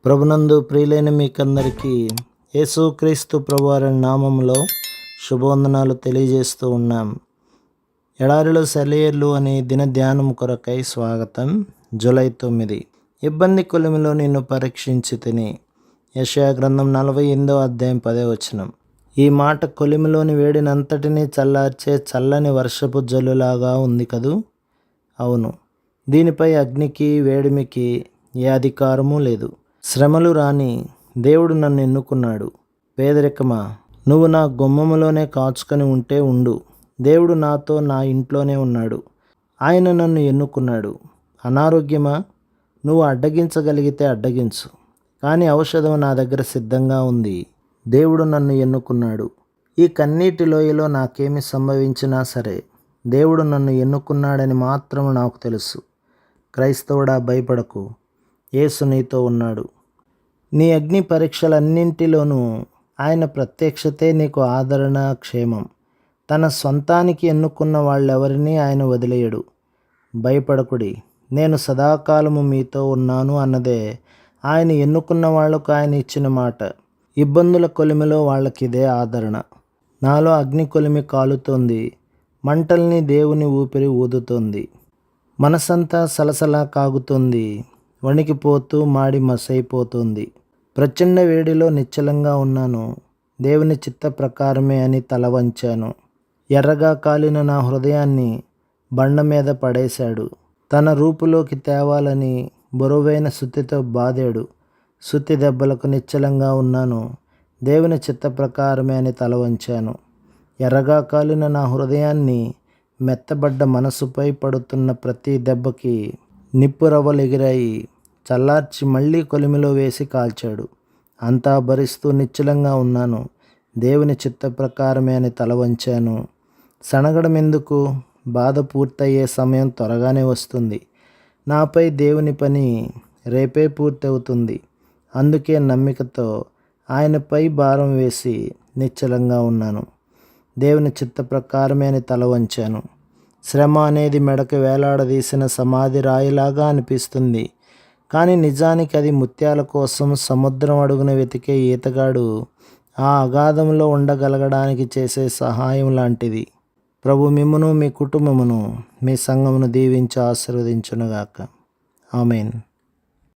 ప్రభునందు ప్రియులైన మీకందరికీ యేసుక్రీస్తు ప్రభువారి నామములో శుభవందనాలు తెలియజేస్తూ ఉన్నాం. ఎడారిలో సెలయేర్లు అనే దిన ధ్యానం కొరకై స్వాగతం. జూలై 9. ఇబ్బంది కొలిమిలో నిన్ను పరీక్షించి తిని. యెషయా గ్రంథం 48వ అధ్యాయం 10వ వచనం. ఈ మాట కొలిమిలోని వేడినంతటినీ చల్లార్చే చల్లని వర్షపు జల్లులాగా ఉంది కదూ. అవును, దీనిపై అగ్నికి వేడిమికి ఏ అధికారమూ లేదు. శ్రమలు రాని దేవుడు నన్ను ఎన్నుకున్నాడు. పేదరికమా, నువ్వు నా గుమ్మములోనే కాచుకొని ఉంటే ఉండు. దేవుడు నాతో నా ఇంట్లోనే ఉన్నాడు. ఆయన నన్ను ఎన్నుకున్నాడు. అనారోగ్యమా, నువ్వు అడ్డగించగలిగితే అడ్డగించు, కానీ ఔషధం నా దగ్గర సిద్ధంగా ఉంది. దేవుడు నన్ను ఎన్నుకున్నాడు. ఈ కన్నీటి లోయలో నాకేమి సంభవించినా సరే దేవుడు నన్ను ఎన్నుకున్నాడని మాత్రం నాకు తెలుసు. క్రైస్తవుడా, భయపడకు, యేసు నీతో ఉన్నాడు. నీ అగ్ని పరీక్షలన్నింటిలోనూ ఆయన ప్రత్యక్షతే నీకు ఆదరణ, క్షేమం. తన సొంతానికి ఎన్నుకున్న వాళ్ళెవరినీ ఆయన వదిలేయడు. భయపడకుడి, నేను సదాకాలము మీతో ఉన్నాను అన్నదే ఆయన ఎన్నుకున్న వాళ్లకు ఆయన ఇచ్చిన మాట. ఇబ్బందుల కొలిమిలో వాళ్ళకిదే ఆదరణ. నాలో అగ్ని కొలిమి కాలుతోంది, మంటల్ని దేవుని ఊపిరి ఊదుతోంది. మనసంతా సలసలా కాగుతోంది, వణికిపోతూ మాడి మసైపోతుంది. ప్రచండ వేడిలో నిశ్చలంగా ఉన్నాను. దేవుని చిత్త ప్రకారమే అని తల వంచాను. ఎర్రగా కాలిన నా హృదయాన్ని బండ మీద పడేశాడు. తన రూపులోకి తేవాలని బరువైన సుత్తితో బాదాడు. సుత్తి దెబ్బలకు నిశ్చలంగా ఉన్నాను. దేవుని చిత్త ప్రకారమే అని తల వంచాను. ఎర్రగా కాలిన నా హృదయాన్ని మెత్తబడ్డ మనసుపై పడుతున్న ప్రతి దెబ్బకి నిప్పురవ్వలు ఎగిరాయి. చల్లార్చి మళ్ళీ కొలిమిలో వేసి కాల్చాడు. అంతా భరిస్తూ నిశ్చలంగా ఉన్నాను. దేవుని చిత్త ప్రకారమే అని తల వంచాను. సనగడం ఎందుకు? బాధ పూర్తయ్యే సమయం త్వరగానే వస్తుంది. నాపై దేవుని పని రేపే పూర్తి అవుతుంది. అందుకే నమ్మికతో ఆయనపై భారం వేసి నిశ్చలంగా ఉన్నాను. దేవుని చిత్త ప్రకారమే అని తల వంచాను. శ్రమ అనేది మెడకు వేలాడదీసిన సమాధి రాయిలాగా అనిపిస్తుంది, కానీ నిజానికి అది ముత్యాల కోసం సముద్రం అడుగున వెతికే ఈతగాడు ఆ అగాధంలో ఉండగలగడానికి చేసే సహాయం లాంటిది. ప్రభు మిమ్మును, మీ కుటుంబమును, మీ సంఘమును దీవించి ఆశీర్వదించునుగాక. ఆమేన్.